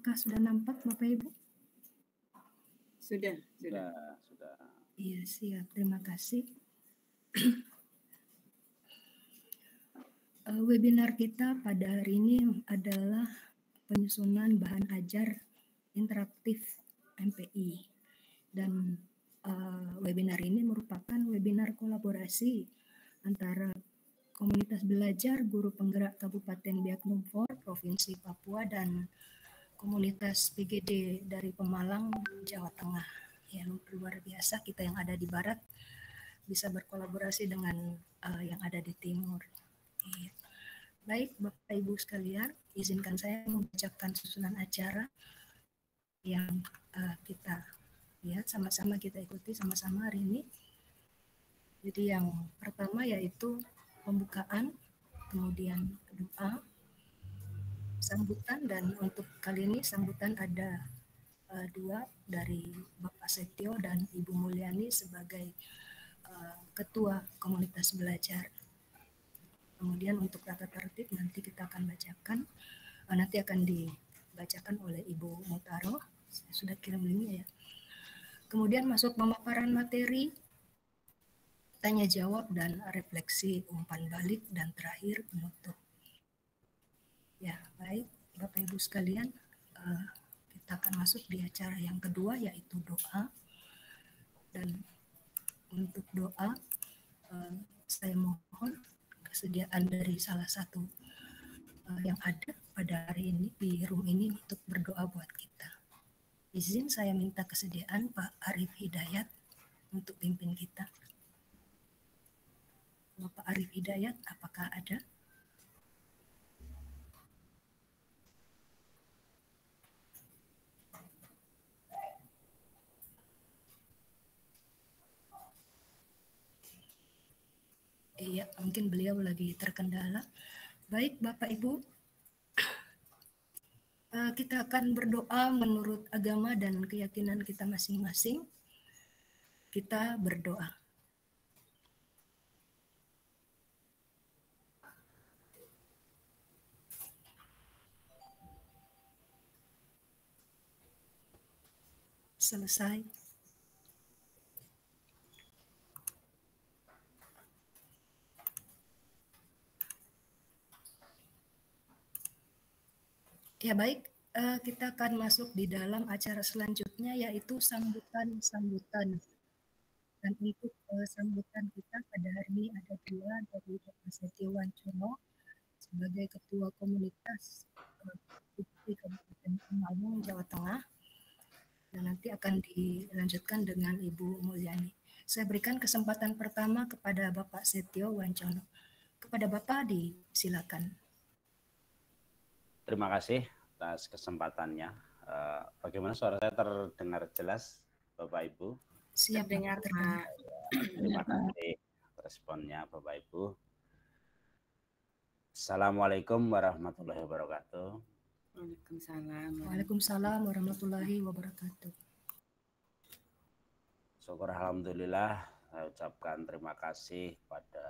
Apakah sudah nampak Bapak Ibu? Sudah. Iya, siap. Terima kasih. Webinar kita pada hari ini adalah penyusunan bahan ajar interaktif MPI. Dan webinar ini merupakan webinar kolaborasi antara komunitas belajar guru penggerak Kabupaten Biak Numfor, Provinsi Papua, dan komunitas PGD dari Pemalang, Jawa Tengah. Yang luar biasa, kita yang ada di barat bisa berkolaborasi dengan yang ada di timur. Baik, Bapak Ibu sekalian, izinkan saya membacakan susunan acara yang kita lihat sama-sama, kita ikuti sama-sama hari ini. Jadi yang pertama yaitu pembukaan, kemudian doa, sambutan, dan untuk kali ini sambutan ada dua dari Bapak Setio dan Ibu Mulyani sebagai Ketua Komunitas Belajar. Kemudian untuk tata tertib nanti kita akan bacakan, nanti akan dibacakan oleh Ibu Mutaro. Saya sudah kirim linknya ya. Kemudian masuk pemaparan materi, tanya jawab dan refleksi umpan balik, dan terakhir penutup. Ya, baik Bapak Ibu sekalian, kita akan masuk di acara yang kedua yaitu doa. Dan untuk doa saya mohon kesediaan dari salah satu yang ada pada hari ini di room ini untuk berdoa buat kita. Izin saya minta kesediaan Pak Arif Hidayat untuk pimpin kita. Bapak Arif Hidayat, apakah ada? Iya, mungkin beliau lagi terkendala. Baik, Bapak Ibu, kita akan berdoa menurut agama dan keyakinan kita masing-masing. Kita berdoa. Selesai. Ya baik, kita akan masuk di dalam acara selanjutnya yaitu sambutan-sambutan. Dan untuk sambutan kita pada hari ini ada dua dari Bapak Setio Wancono sebagai Ketua Komunitas di Kabupaten Pemalang, Jawa Tengah. Dan nanti akan dilanjutkan dengan Ibu Mulyani. Saya berikan kesempatan pertama kepada Bapak Setio Wancono. Kepada Bapak disilakan. Terima kasih atas kesempatannya. Bagaimana suara saya terdengar jelas, Bapak Ibu? Siap dengar, Pak. Terima kasih responnya, Bapak Ibu. Assalamualaikum warahmatullahi wabarakatuh. Waalaikumsalam warahmatullahi wabarakatuh. Syukur alhamdulillah, saya ucapkan terima kasih pada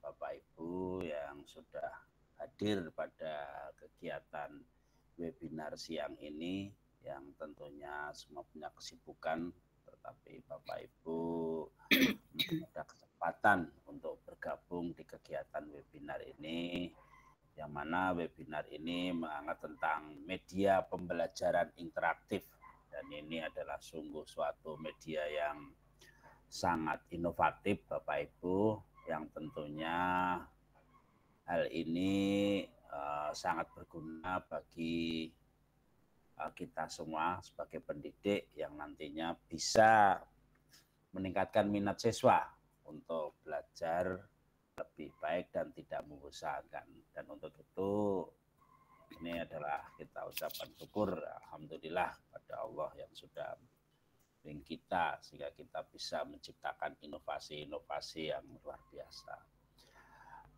Bapak Ibu yang sudah hadir pada kegiatan webinar siang ini, yang tentunya semua punya kesibukan, tetapi Bapak Ibu ada kesempatan untuk bergabung di kegiatan webinar ini, yang mana webinar ini mengangkat tentang media pembelajaran interaktif, dan ini adalah sungguh suatu media yang sangat inovatif Bapak Ibu, yang tentunya hal ini sangat berguna bagi kita semua sebagai pendidik yang nantinya bisa meningkatkan minat siswa untuk belajar lebih baik dan tidak membosankan. Dan untuk itu ini adalah kita ucapan syukur alhamdulillah pada Allah yang sudah membimbing kita sehingga kita bisa menciptakan inovasi-inovasi yang luar biasa.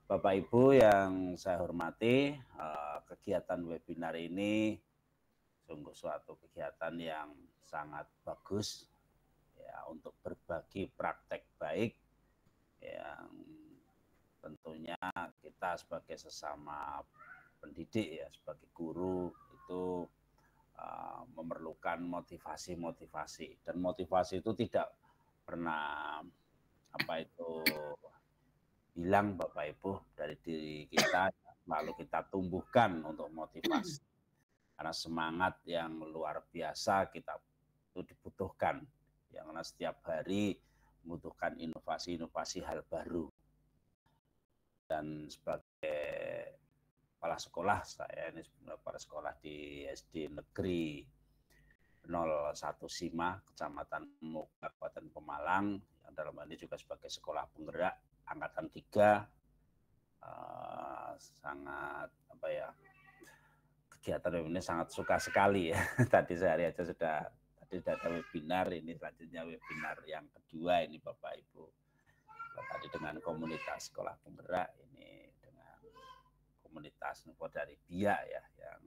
Bapak Ibu yang saya hormati, kegiatan webinar ini sungguh suatu kegiatan yang sangat bagus ya, untuk berbagi praktek baik yang tentunya kita sebagai sesama pendidik ya, sebagai guru itu memerlukan motivasi-motivasi, dan motivasi itu tidak pernah hilang Bapak Ibu dari diri kita, lalu kita tumbuhkan untuk motivasi, karena semangat yang luar biasa kita itu dibutuhkan, yang mana setiap hari membutuhkan inovasi-inovasi hal baru. Dan sebagai kepala sekolah, saya ini kepala sekolah di SD Negeri 01 Sima, Kecamatan Muk, Kabupaten Pemalang, yang dalam hal ini juga sebagai sekolah penggerak Angkatan 3, sangat kegiatan ini sangat suka sekali ya. Tadi sehari aja sudah ada webinar, ini selanjutnya webinar yang kedua ini Bapak Ibu. Tadi dengan komunitas sekolah penggerak, ini dengan komunitas dari Biak ya, yang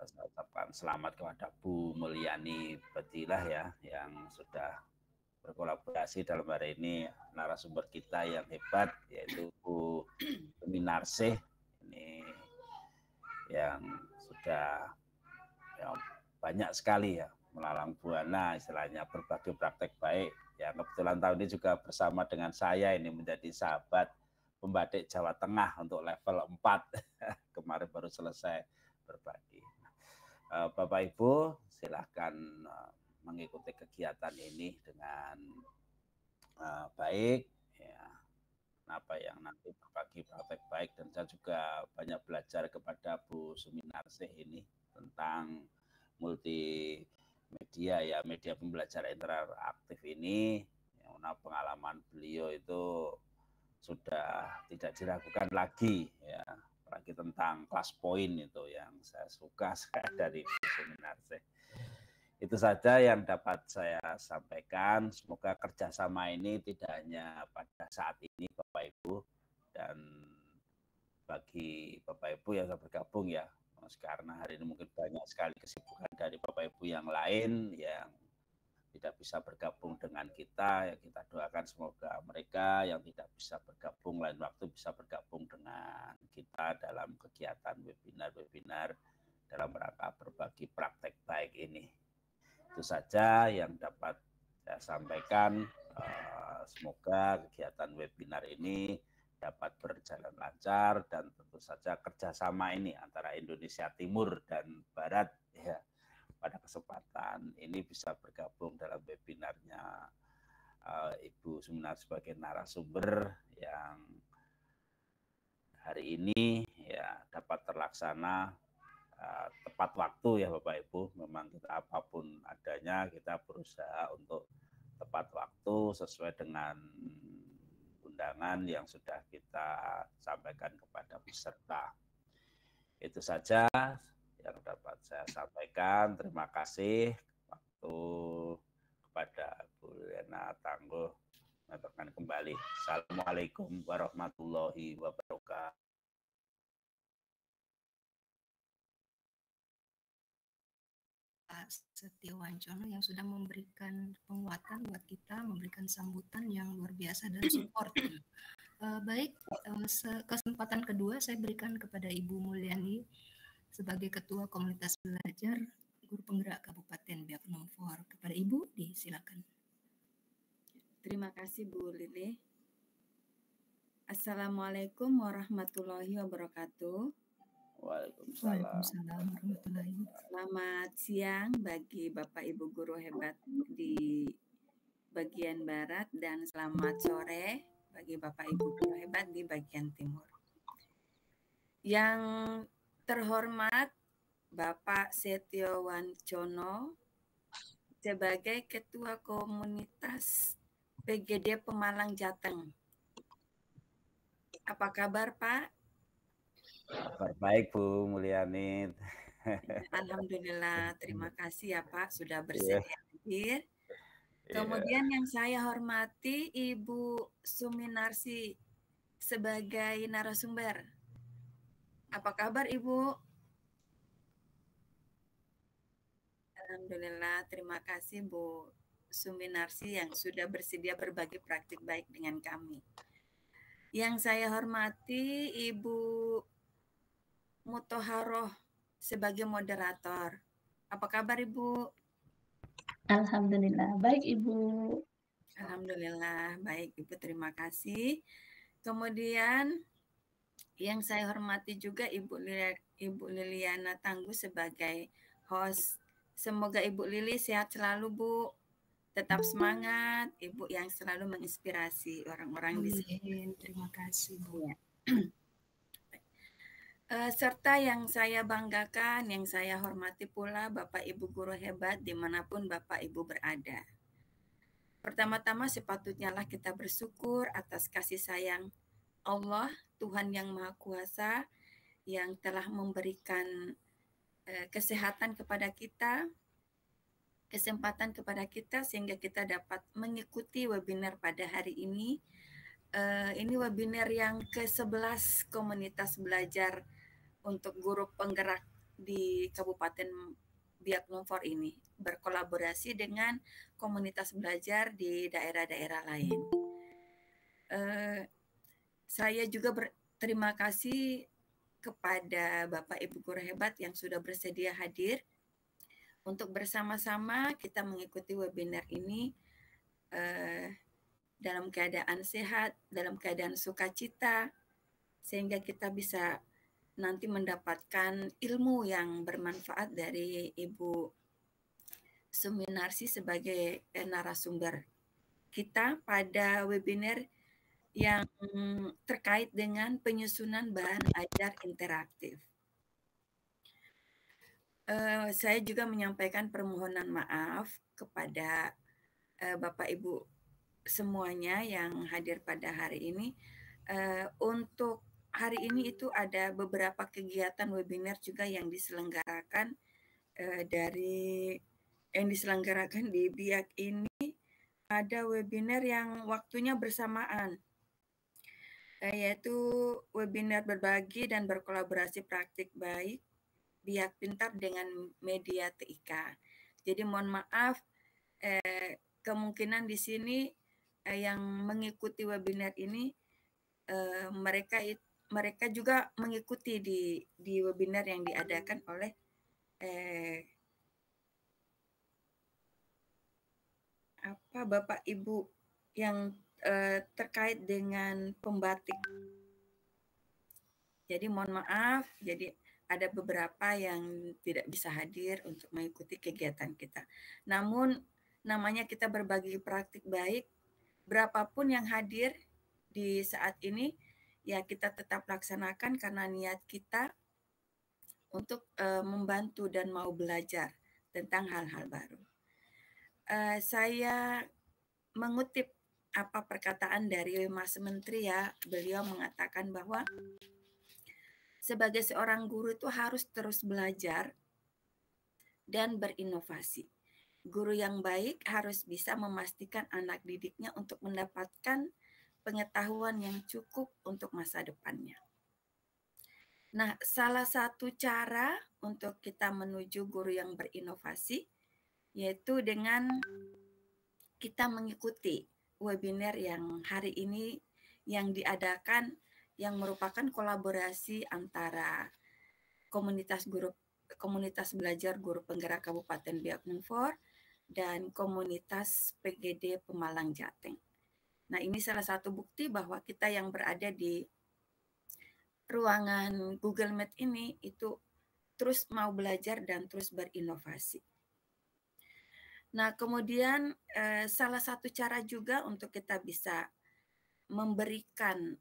saya ucapkan selamat kepada Bu Mulyani Badilah ya, yang sudah berkolaborasi dalam hari ini narasumber kita yang hebat, yaitu Bu Suminarsih, ini yang sudah banyak sekali ya melalang buana istilahnya berbagai praktek baik. Ya, kebetulan tahun ini juga bersama dengan saya ini menjadi sahabat pembatik Jawa Tengah untuk level 4. Kemarin baru selesai berbagi. Bapak Ibu silahkan mengikuti kegiatan ini dengan baik ya. Apa yang nanti berbagi praktek baik, dan saya juga banyak belajar kepada Bu Suminarsih ini tentang multimedia ya, media pembelajaran interaktif ini, yang mana pengalaman beliau itu sudah tidak diragukan lagi ya, apalagi tentang kelas poin itu yang saya suka dari Bu Suminarsih. Itu saja yang dapat saya sampaikan. Semoga kerjasama ini tidak hanya pada saat ini Bapak Ibu, dan bagi Bapak Ibu yang sudah bergabung ya, karena hari ini mungkin banyak sekali kesibukan dari Bapak Ibu yang lain yang tidak bisa bergabung dengan kita, ya kita doakan semoga mereka yang tidak bisa bergabung lain waktu bisa bergabung dengan kita dalam kegiatan webinar-webinar dalam rangka berbagi praktek baik ini. Itu saja yang dapat saya sampaikan. Semoga kegiatan webinar ini dapat berjalan lancar, dan tentu saja kerjasama ini antara Indonesia Timur dan Barat ya, pada kesempatan ini bisa bergabung dalam webinarnya Ibu Suminarsih sebagai narasumber yang hari ini ya dapat terlaksana tepat waktu ya Bapak Ibu. Memang kita apapun adanya kita berusaha untuk tepat waktu sesuai dengan undangan yang sudah kita sampaikan kepada peserta. Itu saja yang dapat saya sampaikan. Terima kasih waktu kepada Bu Lena Tangguh. Mengatakan kembali. Assalamualaikum warahmatullahi wabarakatuh. Setiawancono yang sudah memberikan penguatan buat kita, memberikan sambutan yang luar biasa dan support. Baik, kesempatan kedua saya berikan kepada Ibu Mulyani sebagai Ketua Komunitas Belajar Guru Penggerak Kabupaten Biak Numfor. Kepada Ibu, disilakan. Terima kasih Bu Lili. Assalamualaikum warahmatullahi wabarakatuh. Waalaikumsalam warahmatullahi wabarakatuh. Selamat siang bagi Bapak Ibu guru hebat di bagian barat, dan selamat sore bagi Bapak Ibu guru hebat di bagian timur. Yang terhormat Bapak Setiawancono sebagai Ketua Komunitas PGD Pemalang Jateng. Apa kabar Pak? Kabar baik Bu Mulyani. Alhamdulillah, terima kasih ya Pak sudah bersedia hadir. Kemudian yang saya hormati Ibu Suminarsih sebagai narasumber. Apa kabar Ibu? Alhamdulillah, terima kasih Bu Suminarsih yang sudah bersedia berbagi praktik baik dengan kami. Yang saya hormati Ibu Muthaharoh sebagai moderator. Apa kabar Ibu? Alhamdulillah, baik Ibu. Alhamdulillah, baik Ibu, terima kasih. Kemudian yang saya hormati juga Ibu Liliana Tangguh sebagai host. Semoga Ibu Lili sehat selalu Bu. Tetap semangat, Ibu yang selalu menginspirasi orang-orang di sini. Amin. Terima kasih Bu. Ya. Serta yang saya banggakan, yang saya hormati pula Bapak Ibu guru hebat dimanapun Bapak Ibu berada. Pertama-tama sepatutnya lah kita bersyukur atas kasih sayang Allah, Tuhan yang Maha Kuasa, yang telah memberikan kesehatan kepada kita, kesempatan kepada kita sehingga kita dapat mengikuti webinar pada hari ini. Ini webinar yang ke-11 komunitas belajar untuk guru penggerak di Kabupaten Biak Numfor ini, berkolaborasi dengan komunitas belajar di daerah-daerah lain. Saya juga berterima kasih kepada Bapak Ibu guru hebat yang sudah bersedia hadir untuk bersama-sama kita mengikuti webinar ini dalam keadaan sehat, dalam keadaan sukacita, sehingga kita bisa nanti mendapatkan ilmu yang bermanfaat dari Ibu Suminarsi sebagai narasumber kita pada webinar yang terkait dengan penyusunan bahan ajar interaktif. Saya juga menyampaikan permohonan maaf kepada Bapak Ibu semuanya yang hadir pada hari ini. Untuk hari ini itu ada beberapa kegiatan webinar juga yang diselenggarakan di Biak ini. Ada webinar yang waktunya bersamaan, yaitu webinar berbagi dan berkolaborasi praktik baik Biak Pintar dengan media TIK. Jadi mohon maaf, kemungkinan di sini yang mengikuti webinar ini mereka juga mengikuti di webinar yang diadakan oleh Bapak Ibu yang terkait dengan pembatik. Jadi mohon maaf, jadi ada beberapa yang tidak bisa hadir untuk mengikuti kegiatan kita. Namun namanya kita berbagi praktik baik, berapapun yang hadir di saat ini, ya kita tetap laksanakan karena niat kita untuk membantu dan mau belajar tentang hal-hal baru. Saya mengutip apa perkataan dari Mas Menteri ya, beliau mengatakan bahwa sebagai seorang guru itu harus terus belajar dan berinovasi. Guru yang baik harus bisa memastikan anak didiknya untuk mendapatkan pengetahuan yang cukup untuk masa depannya. Nah, salah satu cara untuk kita menuju guru yang berinovasi yaitu dengan kita mengikuti webinar yang hari ini yang diadakan, yang merupakan kolaborasi antara komunitas belajar guru penggerak Kabupaten Biak Numfor dan komunitas PGD Pemalang Jateng. Nah, ini salah satu bukti bahwa kita yang berada di ruangan Google Meet ini itu terus mau belajar dan terus berinovasi. Nah, kemudian salah satu cara juga untuk kita bisa memberikan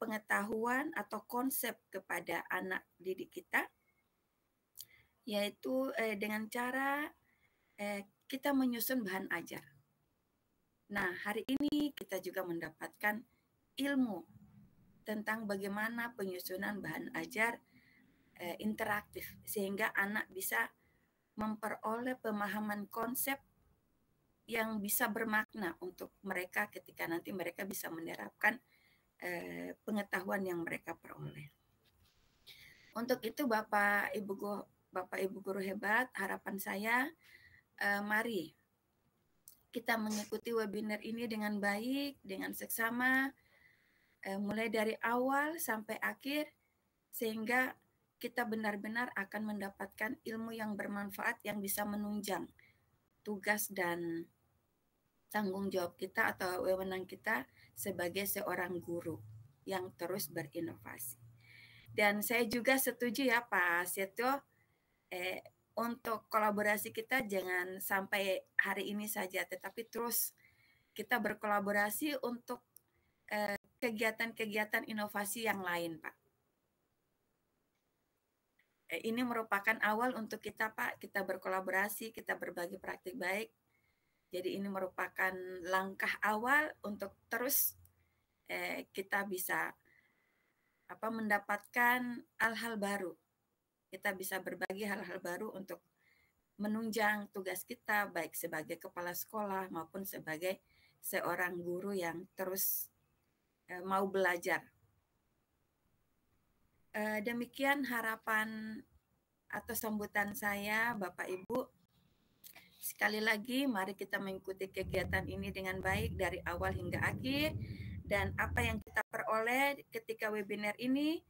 pengetahuan atau konsep kepada anak didik kita, yaitu dengan cara kita menyusun bahan ajar. Nah, hari ini kita juga mendapatkan ilmu tentang bagaimana penyusunan bahan ajar interaktif, sehingga anak bisa memperoleh pemahaman konsep yang bisa bermakna untuk mereka ketika nanti mereka bisa menerapkan pengetahuan yang mereka peroleh. Untuk itu Bapak Ibu guru hebat, harapan saya mari kita mengikuti webinar ini dengan baik, dengan seksama, mulai dari awal sampai akhir, sehingga kita benar-benar akan mendapatkan ilmu yang bermanfaat yang bisa menunjang tugas dan tanggung jawab kita atau wewenang kita sebagai seorang guru yang terus berinovasi. Dan saya juga setuju ya Pak Setio, untuk kolaborasi kita jangan sampai hari ini saja, tetapi terus kita berkolaborasi untuk kegiatan-kegiatan inovasi yang lain, Pak. Ini merupakan awal untuk kita, Pak. Kita berkolaborasi, kita berbagi praktik baik. Jadi ini merupakan langkah awal untuk terus kita bisa mendapatkan hal-hal baru. Kita bisa berbagi hal-hal baru untuk menunjang tugas kita, baik sebagai kepala sekolah maupun sebagai seorang guru yang terus mau belajar. Demikian harapan atau sambutan saya, Bapak Ibu. Sekali lagi, mari kita mengikuti kegiatan ini dengan baik dari awal hingga akhir. Dan apa yang kita peroleh ketika webinar ini,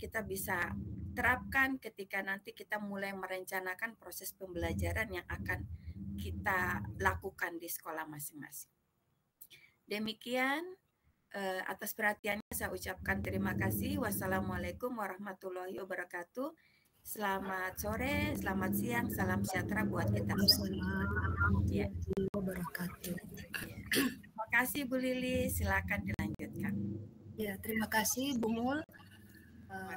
kita bisa terapkan ketika nanti kita mulai merencanakan proses pembelajaran yang akan kita lakukan di sekolah masing-masing. Demikian, atas perhatiannya saya ucapkan terima kasih. Wassalamualaikum warahmatullahi wabarakatuh. Selamat sore, selamat siang, salam sejahtera buat kita semua. Ya. Terima kasih Bu Lili, silakan dilanjutkan. Ya, terima kasih Bu Mul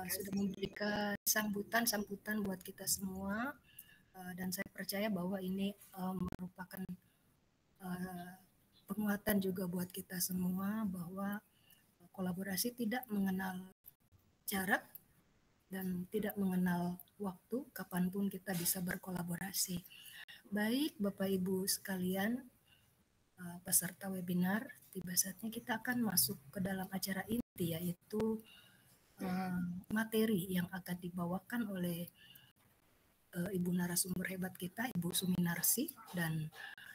sudah memberikan sambutan buat kita semua, dan saya percaya bahwa ini merupakan penguatan juga buat kita semua bahwa kolaborasi tidak mengenal jarak dan tidak mengenal waktu, kapanpun kita bisa berkolaborasi. Baik Bapak Ibu sekalian, peserta webinar, tiba saatnya kita akan masuk ke dalam acara inti, yaitu materi yang akan dibawakan oleh Ibu narasumber hebat kita, Ibu Suminarsi. Dan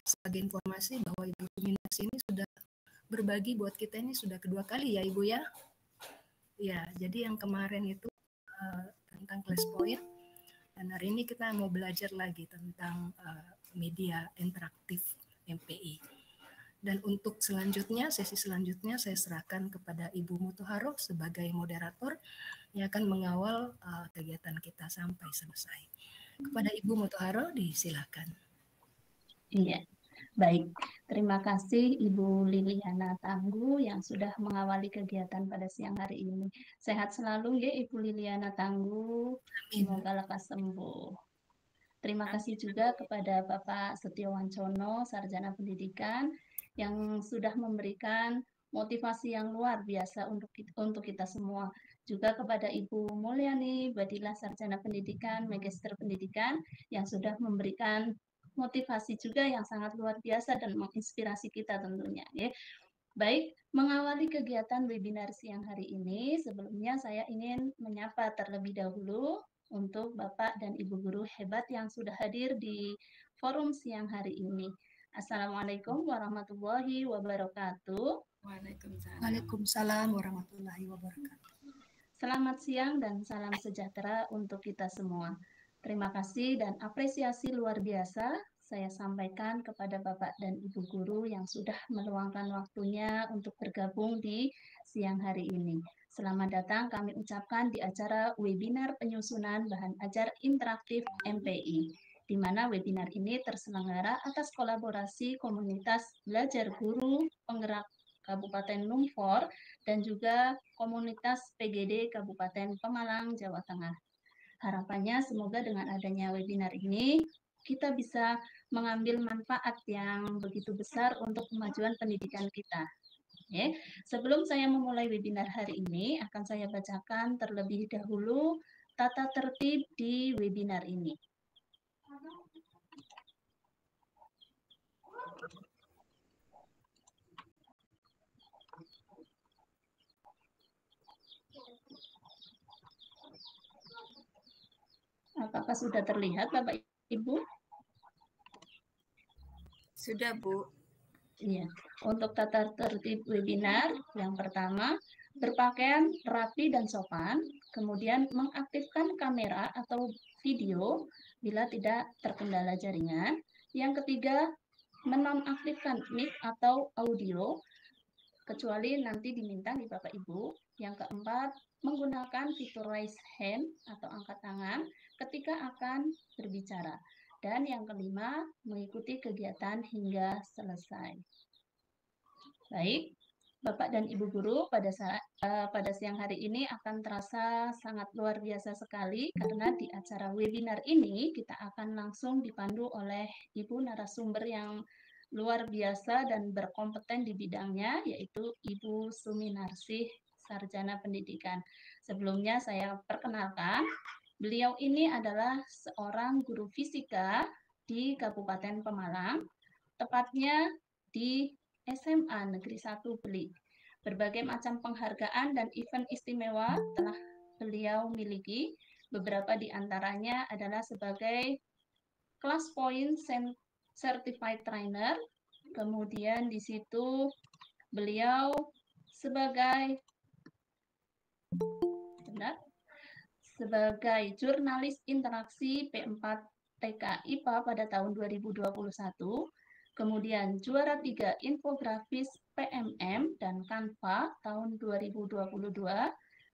sebagai informasi bahwa Ibu Suminarsi ini sudah berbagi buat kita ini sudah kedua kali ya Ibu ya. Ya, jadi yang kemarin itu tentang class point, dan hari ini kita mau belajar lagi tentang media interaktif MPI. Dan untuk selanjutnya, sesi selanjutnya saya serahkan kepada Ibu Mutoharo sebagai moderator yang akan mengawal kegiatan kita sampai selesai. Kepada Ibu Mutoharo disilakan. Iya. Baik, terima kasih Ibu Liliana Tangguh yang sudah mengawali kegiatan pada siang hari ini. Sehat selalu ya Ibu Liliana Tangguh, semoga lekas sembuh. Terima kasih juga kepada Bapak Setio Wancono, Sarjana Pendidikan, yang sudah memberikan motivasi yang luar biasa untuk kita semua. Juga kepada Ibu Mulyani Badilah, Sarjana Pendidikan, Magister Pendidikan, yang sudah memberikan motivasi juga yang sangat luar biasa dan menginspirasi kita tentunya. Ya. Baik, mengawali kegiatan webinar siang hari ini, sebelumnya saya ingin menyapa terlebih dahulu untuk Bapak dan Ibu guru hebat yang sudah hadir di forum siang hari ini. Assalamualaikum warahmatullahi wabarakatuh. Waalaikumsalam warahmatullahi wabarakatuh. Selamat siang dan salam sejahtera untuk kita semua. Terima kasih dan apresiasi luar biasa saya sampaikan kepada Bapak dan Ibu guru yang sudah meluangkan waktunya untuk bergabung di siang hari ini. Selamat datang kami ucapkan di acara webinar penyusunan bahan ajar interaktif MPI, di mana webinar ini terselenggara atas kolaborasi komunitas belajar guru penggerak Kabupaten Numfor dan juga komunitas PGD Kabupaten Pemalang, Jawa Tengah. Harapannya semoga dengan adanya webinar ini kita bisa mengambil manfaat yang begitu besar untuk kemajuan pendidikan kita. Ya. Sebelum saya memulai webinar hari ini, akan saya bacakan terlebih dahulu tata tertib di webinar ini. Apakah sudah terlihat, Bapak Ibu? Sudah, Bu. Iya. Untuk tata tertib webinar, yang pertama, berpakaian rapi dan sopan, Kemudian mengaktifkan kamera atau video bila tidak terkendala jaringan. Yang ketiga, menonaktifkan mic atau audio, kecuali nanti diminta di Bapak Ibu. Yang keempat, menggunakan fitur raise hand atau angkat tangan ketika akan berbicara. Dan yang kelima, mengikuti kegiatan hingga selesai. Baik, Bapak dan Ibu Guru, pada siang hari ini akan terasa sangat luar biasa sekali karena di acara webinar ini kita akan langsung dipandu oleh Ibu narasumber yang luar biasa dan berkompeten di bidangnya, yaitu Ibu Suminarsih, Sarjana Pendidikan. Sebelumnya saya perkenalkan, beliau ini adalah seorang guru fisika di Kabupaten Pemalang, tepatnya di SMA Negeri 1 Beli. Berbagai macam penghargaan dan event istimewa telah beliau miliki. Beberapa di antaranya adalah sebagai Class Point Certified Trainer. Kemudian di situ beliau sebagai jurnalis interaksi P4 TK IPA pada tahun 2021. Kemudian juara 3 infografis PMM dan Canva tahun 2022,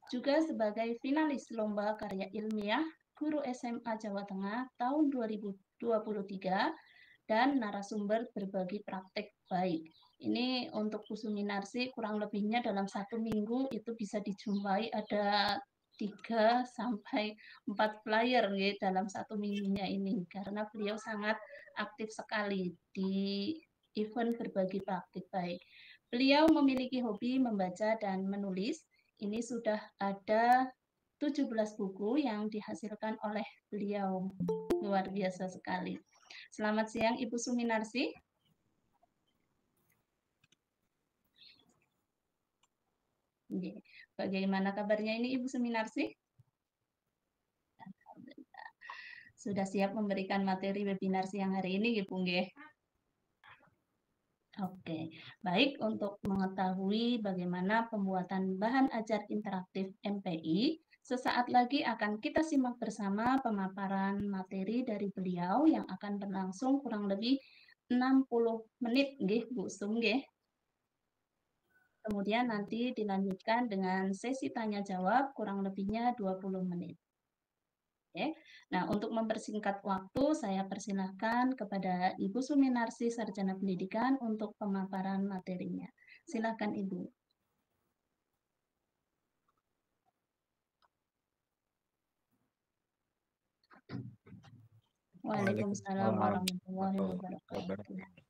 juga sebagai finalis Lomba Karya Ilmiah Guru SMA Jawa Tengah tahun 2023, dan narasumber berbagi praktek baik. Ini untuk Kusuminarsi kurang lebihnya dalam 1 minggu itu bisa dijumpai ada 3 sampai 4 flyer ya, dalam 1 minggunya ini, karena beliau sangat aktif sekali di event berbagi praktik baik. Beliau memiliki hobi membaca dan menulis. Ini sudah ada 17 buku yang dihasilkan oleh beliau. Luar biasa sekali. Selamat siang Ibu Suminarsi. Bagaimana kabarnya ini Ibu Suminarsi? Sudah siap memberikan materi webinar siang hari ini, Ibu nggih? Oke, baik, untuk mengetahui bagaimana pembuatan bahan ajar interaktif MPI, sesaat lagi akan kita simak bersama pemaparan materi dari beliau yang akan berlangsung kurang lebih 60 menit, nggih, Bu Sum, nggih. Kemudian nanti dilanjutkan dengan sesi tanya jawab kurang lebihnya 20 menit. Oke. Nah, untuk mempersingkat waktu, saya persilahkan kepada Ibu Suminarsi, Sarjana Pendidikan, untuk pemaparan materinya. Silakan, Ibu. Waalaikumsalam warahmatullahi wabarakatuh.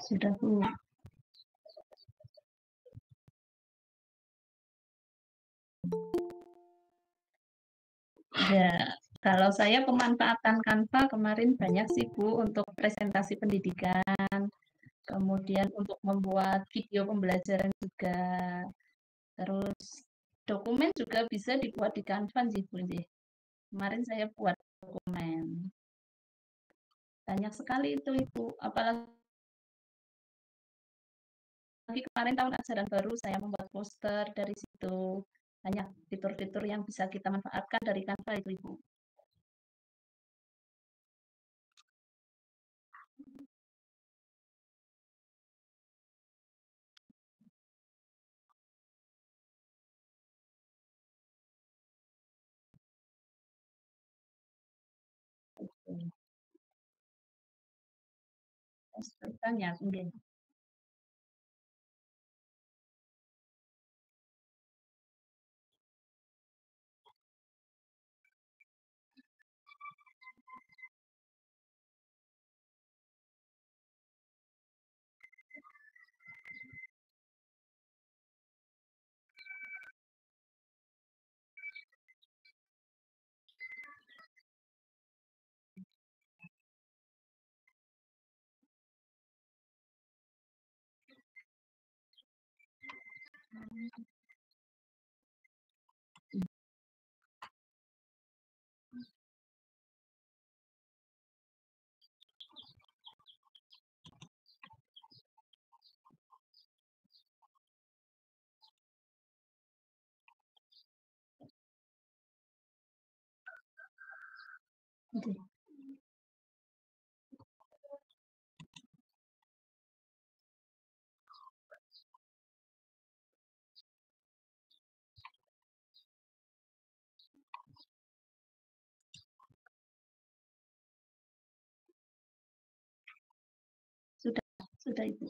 Sudah, Bu. Ya, kalau saya pemanfaatan Canva kemarin banyak sih Bu untuk presentasi pendidikan, kemudian untuk membuat video pembelajaran juga, terus dokumen juga bisa dibuat di Canva sih Bu. Kemarin saya buat dokumen. Banyak sekali itu Ibu, apalagi kemarin tahun ajaran baru saya membuat poster dari situ. Banyak fitur-fitur yang bisa kita manfaatkan dari Canva itu Ibu. Banyak, mungkin. Oke. Sudah Ibu.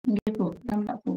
Nggih, Bu, nampak, Bu.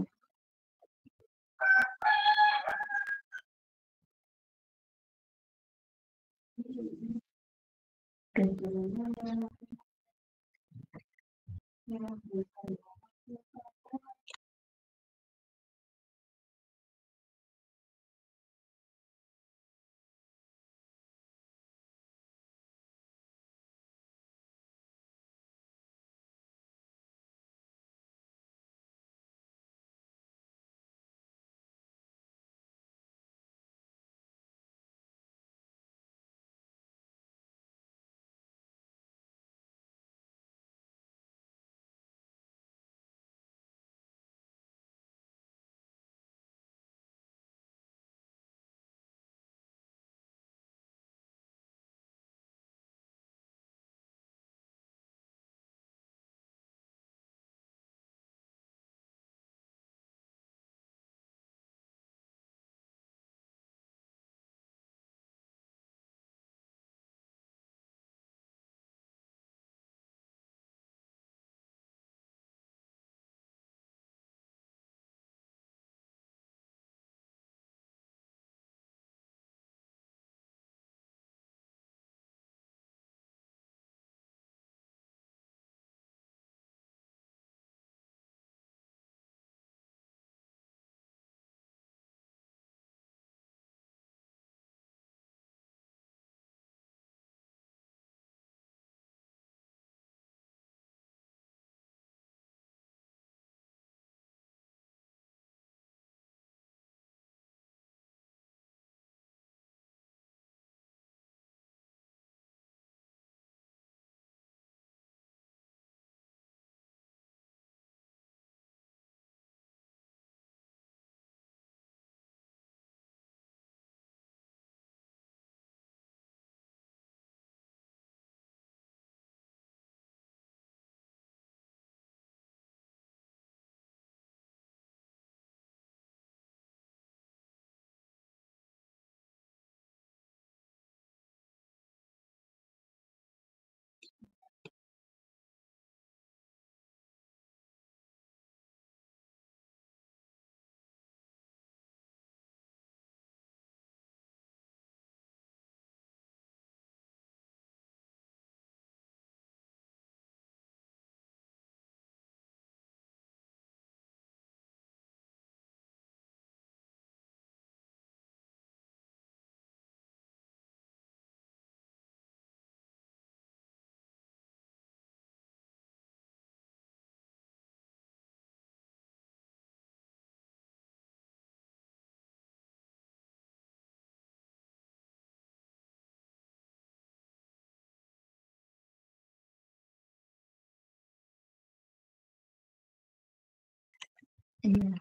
Iya.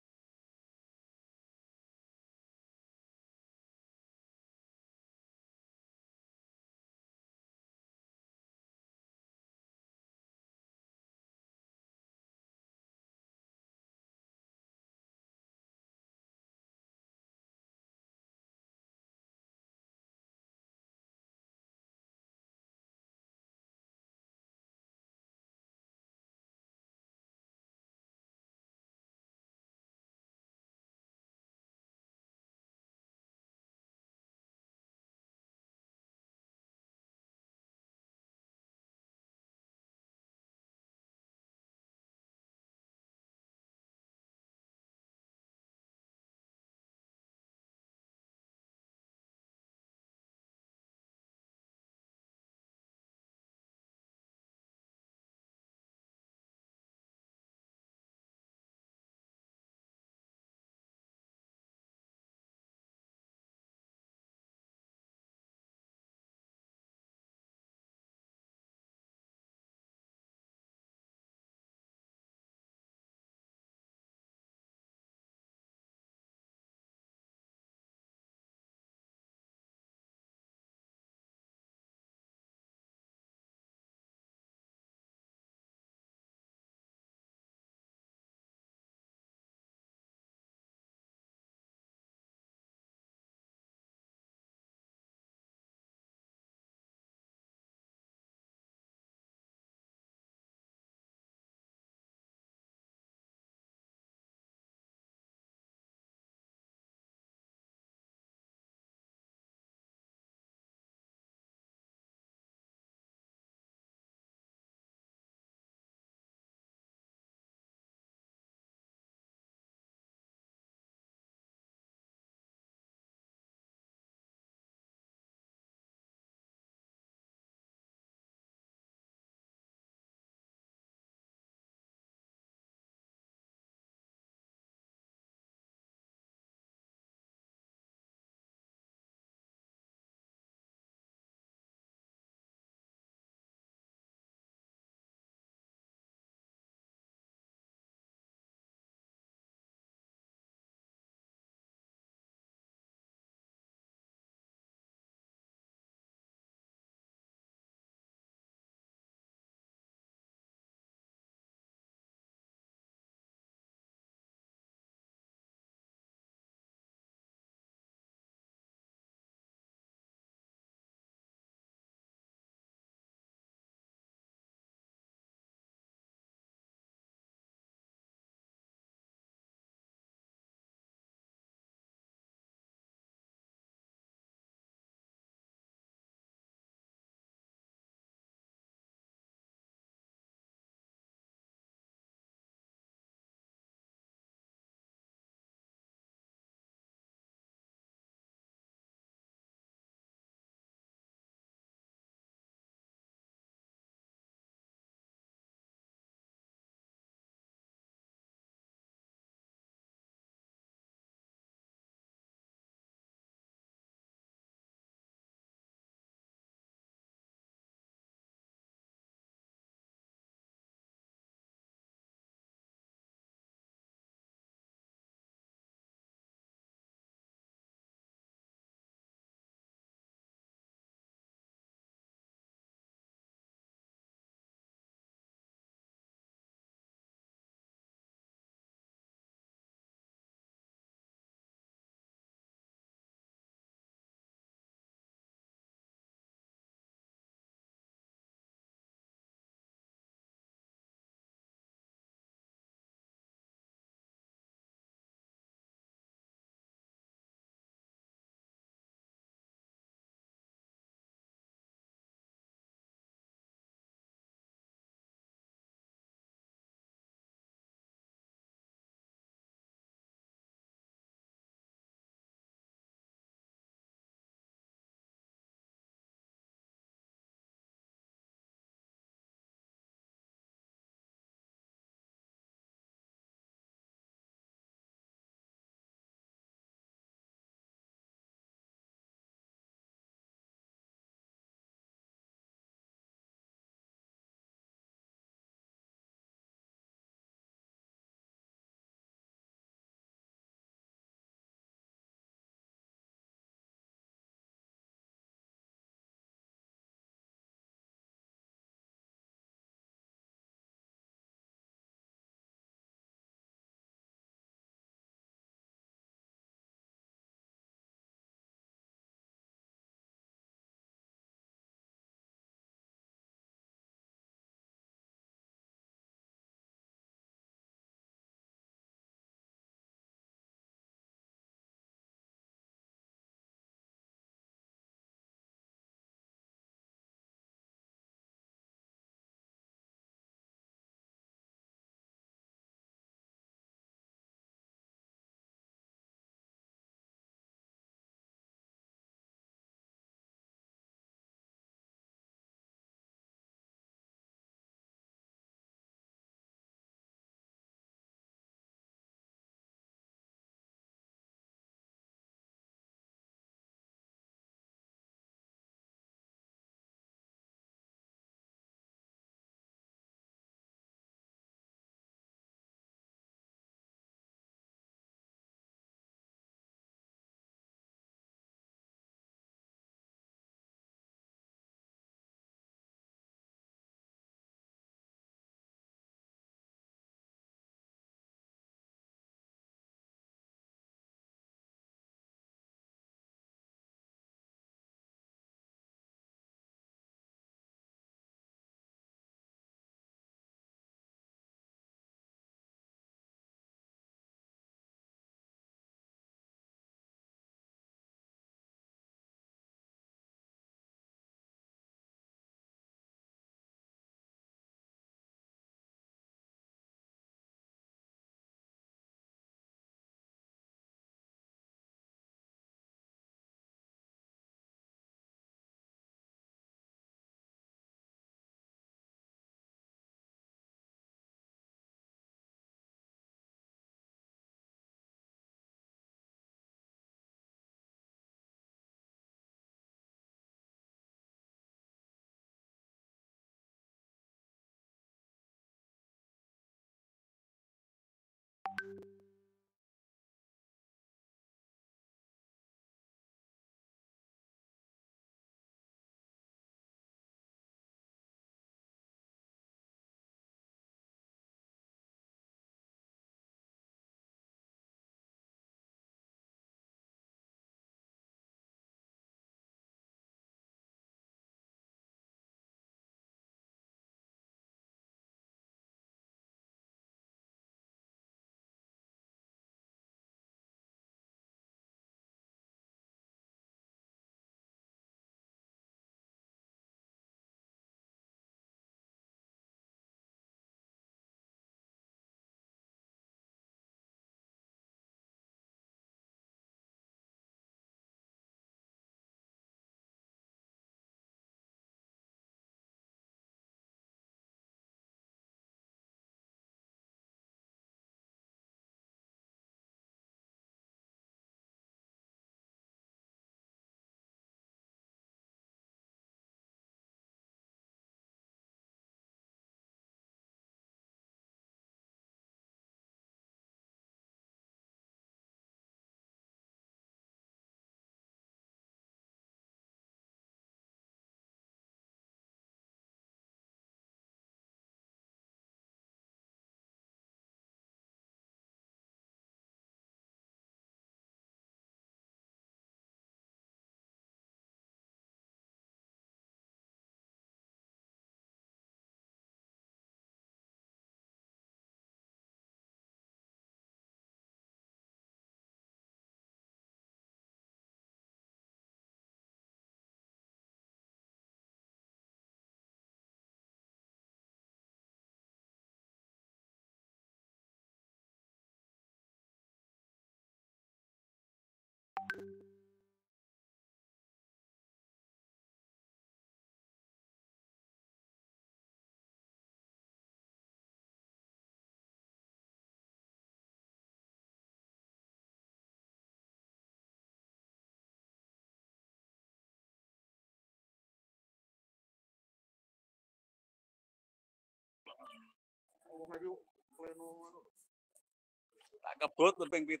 Tak kebut ping 7.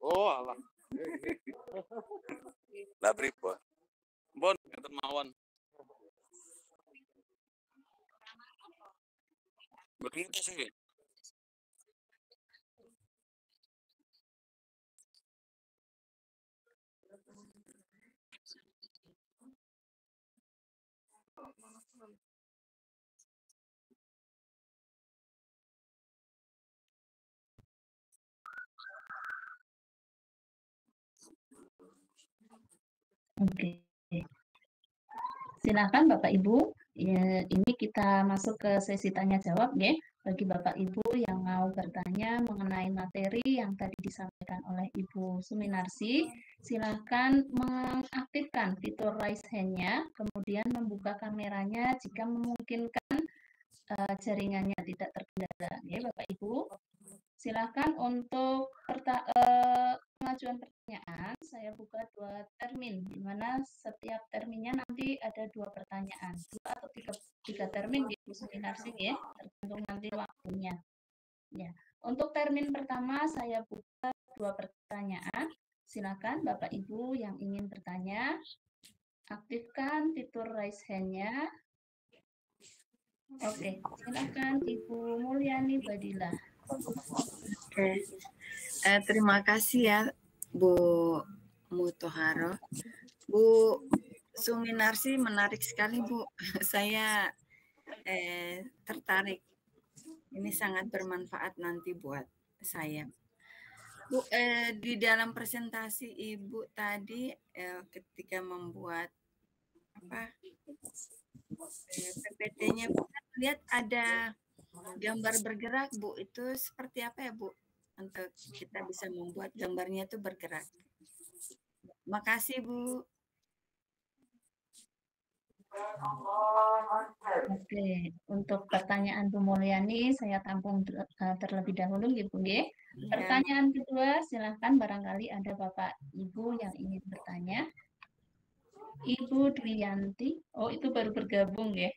Oh, alah. Lah pripun? Mpun ngeten mawon. Mboten sih. Oke. Silakan Bapak Ibu. Ya, ini kita masuk ke sesi tanya jawab ya. Bagi Bapak Ibu yang mau bertanya mengenai materi yang tadi disampaikan oleh Ibu Suminarsi, silakan mengaktifkan fitur raise hand-nya, kemudian membuka kameranya jika memungkinkan jaringannya tidak terkendala ya Bapak Ibu. Silakan untuk pengajuan pertanyaan, saya buka 2 termin, di mana setiap terminnya nanti ada 2 pertanyaan, 2 atau 3 termin di Suminarsi ya, tergantung nanti waktunya. Ya, untuk termin pertama saya buka 2 pertanyaan. Silakan Bapak Ibu yang ingin bertanya, aktifkan fitur raise hand-nya. Oke, silakan Ibu Mulyani Badila. Oke. Terima kasih ya Bu Mutaharo. Bu Suminarsi menarik sekali Bu. Saya tertarik. Ini sangat bermanfaat nanti buat saya. Bu, di dalam presentasi Ibu tadi ketika membuat PPT-nya lihat ada gambar bergerak Bu. Itu seperti apa ya Bu? Untuk kita bisa membuat gambarnya itu bergerak. Makasih Bu. Oke, untuk pertanyaan Bu Mulyani saya tampung terlebih dahulu Ibu ya. Pertanyaan kedua, silakan barangkali ada Bapak Ibu yang ingin bertanya. Ibu Dwiyanti, oh itu baru bergabung ya.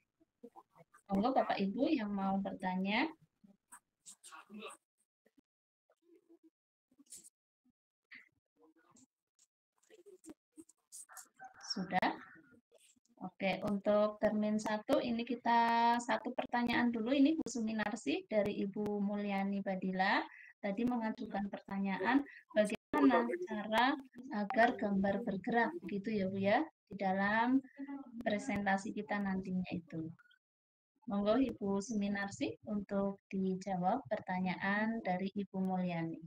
Monggo Bapak Ibu yang mau bertanya. Sudah? Oke, untuk termin 1 ini kita satu pertanyaan dulu. Ini Bu Suminarsi dari Ibu Mulyani Badila. Tadi mengajukan pertanyaan bagaimana cara agar gambar bergerak gitu ya Bu ya di dalam presentasi kita nantinya itu. Monggo Ibu Suminarsi untuk dijawab pertanyaan dari Ibu Mulyani.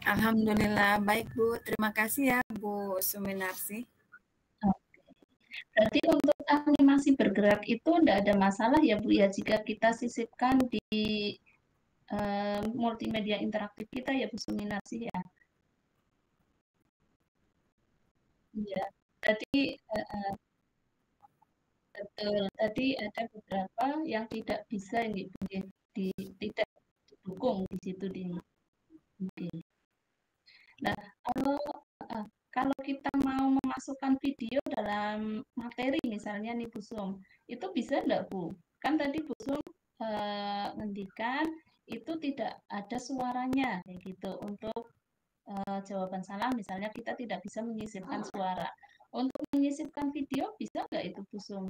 Alhamdulillah baik Bu. Terima kasih ya Bu Suminarsi. Berarti untuk animasi bergerak itu tidak ada masalah ya Bu ya jika kita sisipkan di multimedia interaktif kita ya Bu Suminarsi ya. Iya. Tadi betul. Tadi ada beberapa yang tidak bisa gitu, tidak didukung di situ di. Oke. Nah, kalau kita mau memasukkan video dalam materi misalnya nih Bu Sum, itu bisa enggak Bu? Kan tadi Bu Sum ngendikan itu tidak ada suaranya kayak gitu. Untuk jawaban salah misalnya kita tidak bisa menyisipkan suara. Untuk menyisipkan video bisa nggak itu Bu Sum?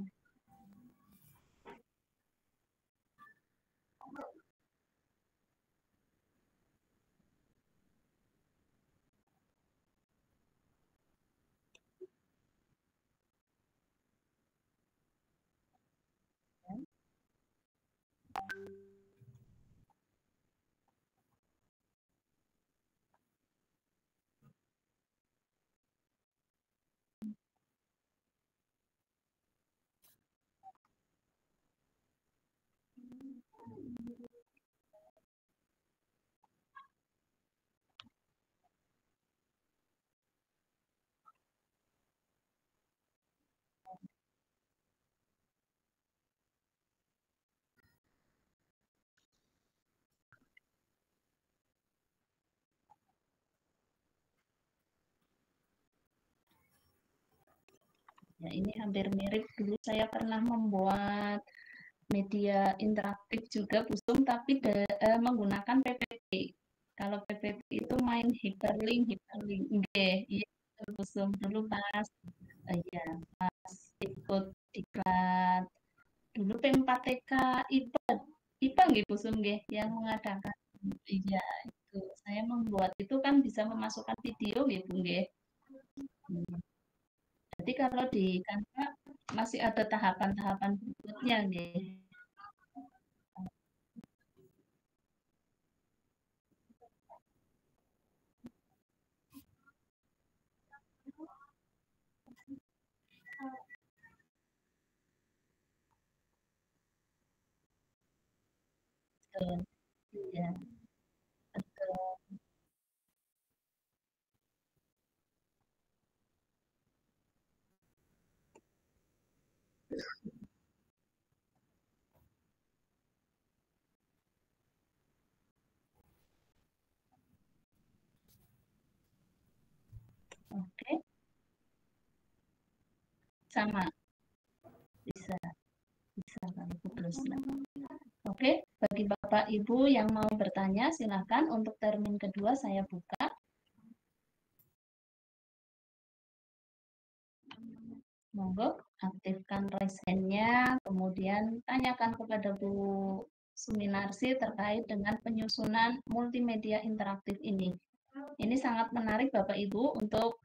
Ya, ini hampir mirip dulu saya pernah membuat media interaktif juga Bu Sum, tapi menggunakan PPT. Kalau PPT itu main hyperlink. Iya, Bu Sum dulu pas ya pas ikut diklat dulu P4TK IPA nggih Bu Sum nggih yang mengadakan. Iya, itu saya membuat itu kan bisa memasukkan video nggih Bu nggih. Jadi kalau di Canva masih ada tahapan-tahapan berikutnya nggih. Betul. Iya, betul. Oke, sama bisa kalau plus. Oke, bagi Bapak Ibu yang mau bertanya silakan untuk termin kedua saya buka. Monggo aktifkan raise hand-nya, kemudian tanyakan kepada Bu Suminarsi terkait dengan penyusunan multimedia interaktif ini. Ini sangat menarik Bapak Ibu untuk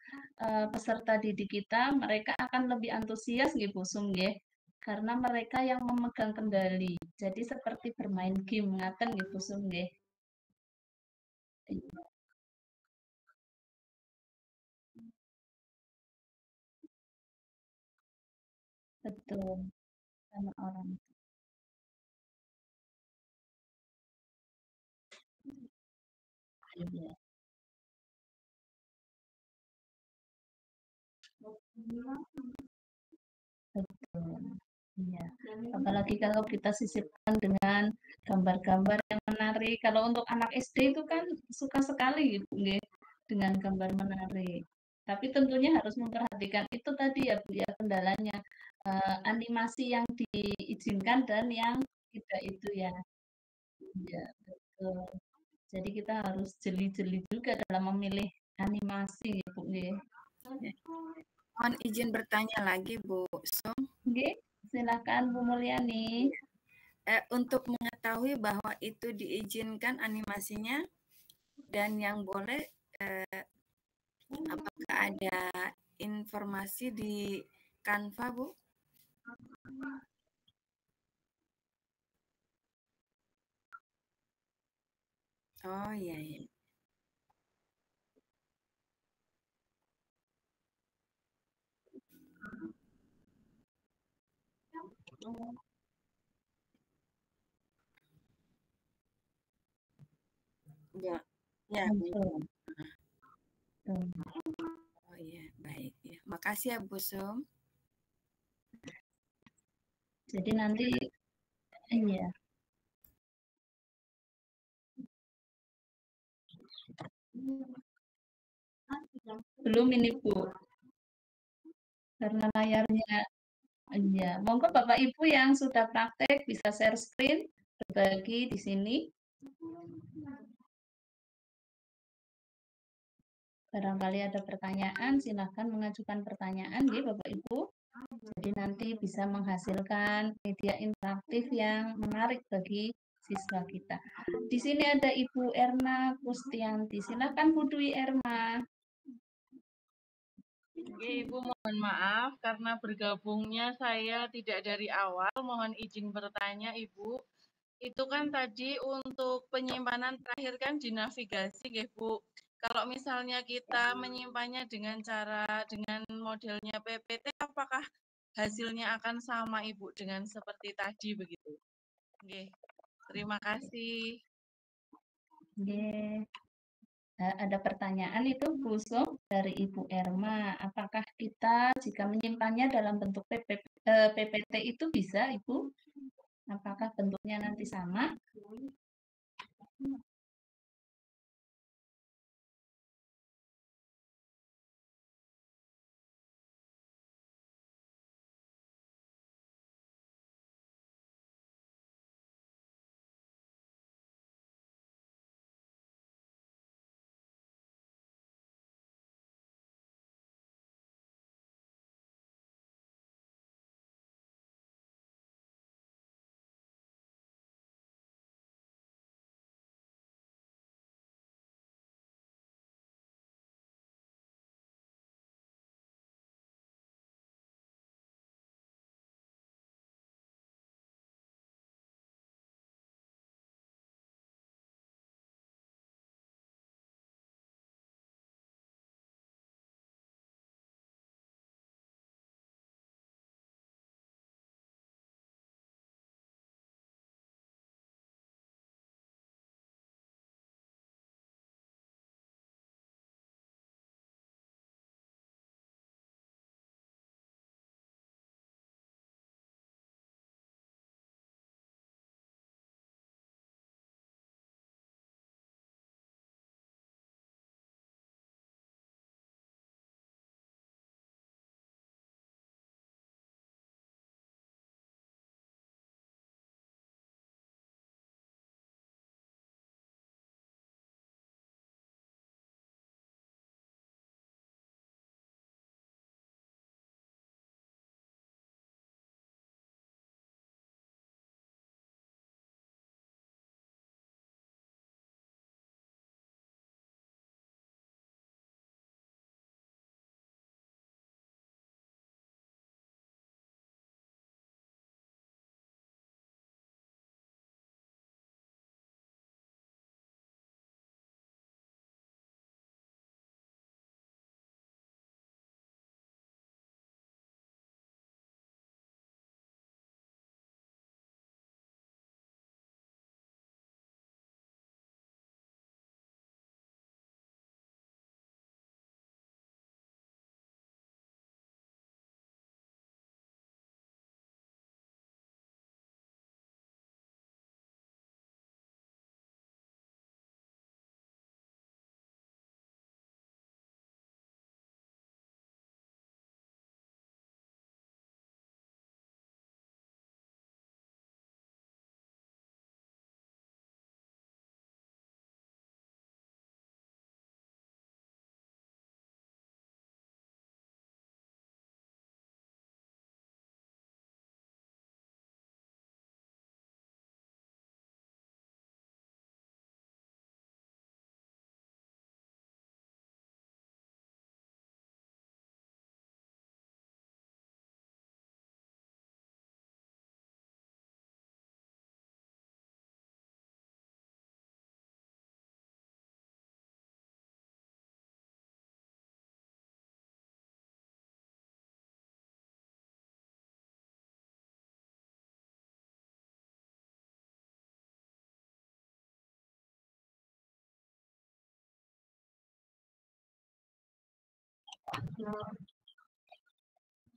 peserta didik kita, mereka akan lebih antusias nggih Bu Sum nggih, karena mereka yang memegang kendali. Jadi seperti bermain game ngaten nggih Bu Sum nggih. Betul, sama orang. Iya. Betul. Iya. Apalagi kalau kita sisipkan dengan gambar-gambar yang menarik. Kalau untuk anak SD itu kan suka sekali gitu nggih, dengan gambar menarik. Tapi tentunya harus memperhatikan itu tadi ya Bu ya kendalanya animasi yang diizinkan dan yang tidak itu ya. Iya, betul. Jadi kita harus jeli-jeli juga dalam memilih animasi Bu nggih. Mohon izin bertanya lagi Bu Sum. Nggih, silakan Bu Mulyani. Untuk mengetahui bahwa itu diizinkan animasinya dan yang boleh apakah ada informasi di Canva Bu? Oh iya iya. Ya, ya. Muncul. Tuh. Oh iya, baik ya. Makasih ya Bu Sum. Jadi nanti iya. Belum ini Bu, karena layarnya iya. Monggo Bapak Ibu yang sudah praktek bisa share screen, berbagi di sini. Barangkali ada pertanyaan, silakan mengajukan pertanyaan ya Bapak Ibu. Jadi nanti bisa menghasilkan media interaktif yang menarik bagi siswa kita. Di sini ada Ibu Erna Kustianti. Silakan Bu Dwi Erna. Ibu mohon maaf karena bergabungnya saya tidak dari awal. Mohon izin bertanya Ibu. Itu kan tadi untuk penyimpanan terakhir kan di navigasi ya Bu. Kalau misalnya kita menyimpannya dengan modelnya PPT, apakah hasilnya akan sama Ibu dengan seperti tadi begitu? Oke, terima kasih. Oke. Ada pertanyaan itu Bu Sum dari Ibu Erma. Apakah kita jika menyimpannya dalam bentuk PPT itu bisa Ibu? Apakah bentuknya nanti sama?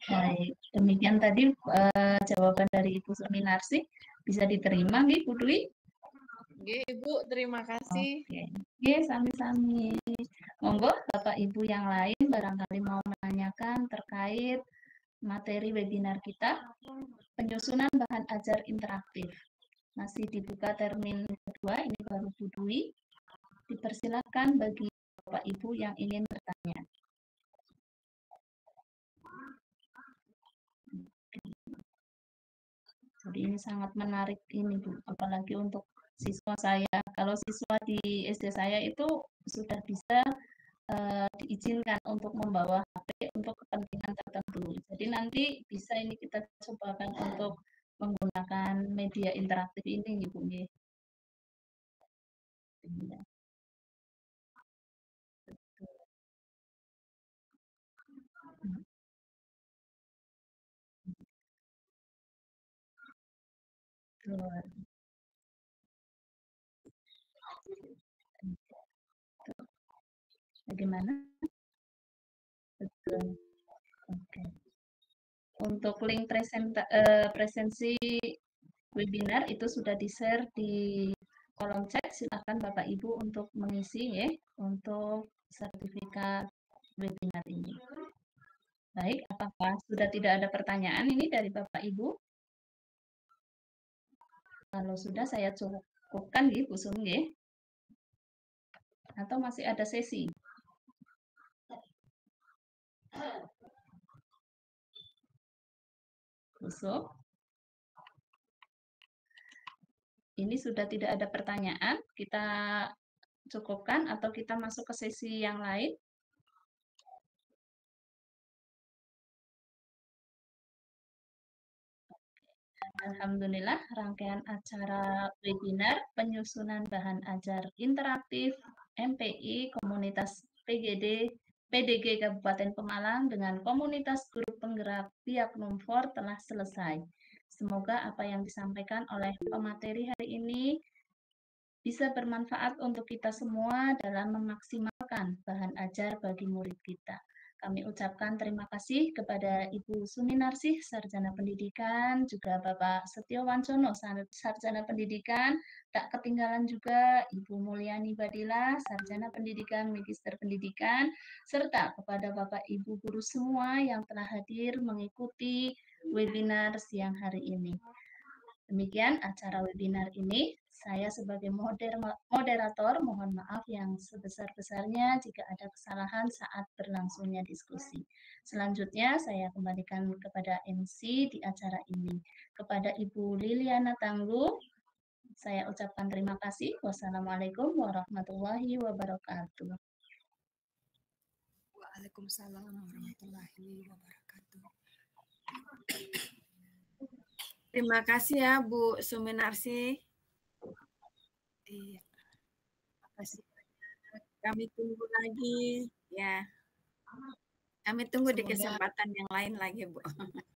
Baik, demikian tadi jawaban dari Ibu Suminarsi. Bisa diterima nih Bu Dwi? Oke, Ibu, terima kasih. Oke, sami-sami. Monggo Bapak Ibu yang lain barangkali mau menanyakan terkait materi webinar kita, penyusunan bahan ajar interaktif. Masih dibuka termin kedua, ini baru Bu Dwi. Dipersilakan bagi Bapak Ibu yang ingin bertanya. Jadi ini sangat menarik ini Bu, apalagi untuk siswa saya. Kalau siswa di SD saya itu sudah bisa diizinkan untuk membawa HP untuk kepentingan tertentu. Jadi nanti bisa ini kita cobakan untuk menggunakan media interaktif ini, Bu. Bagaimana? Betul. Oke. Untuk link presensi webinar itu sudah di-share di kolom chat. Silakan Bapak Ibu untuk mengisi ya untuk sertifikat webinar ini. Baik, apakah sudah tidak ada pertanyaan ini dari Bapak Ibu? Kalau sudah saya cukupkan ya Bu Sum ya. Atau masih ada sesi? Bu Sum? Ini sudah tidak ada pertanyaan, kita cukupkan atau kita masuk ke sesi yang lain? Alhamdulillah, rangkaian acara webinar penyusunan bahan ajar interaktif MPI Komunitas PDG Kabupaten Pemalang dengan komunitas guru penggerak pihak Numfor telah selesai. Semoga apa yang disampaikan oleh pemateri hari ini bisa bermanfaat untuk kita semua dalam memaksimalkan bahan ajar bagi murid kita. Kami ucapkan terima kasih kepada Ibu Suminarsih, Sarjana Pendidikan, juga Bapak Setio Wancono, Sarjana Pendidikan. Tak ketinggalan juga Ibu Mulyani Badila, Sarjana Pendidikan, Magister Pendidikan, serta kepada Bapak Ibu guru semua yang telah hadir mengikuti webinar siang hari ini. Demikian acara webinar ini. Saya sebagai moderator mohon maaf yang sebesar-besarnya jika ada kesalahan saat berlangsungnya diskusi. Selanjutnya saya kembalikan kepada MC di acara ini. Kepada Ibu Liliana Tangguh, saya ucapkan terima kasih. Wassalamualaikum warahmatullahi wabarakatuh. Waalaikumsalam warahmatullahi wabarakatuh. Terima kasih ya Bu Suminarsi. Iya. Terima kasih. Kami tunggu lagi ya. Kami tunggu di kesempatan yang lain lagi Bu.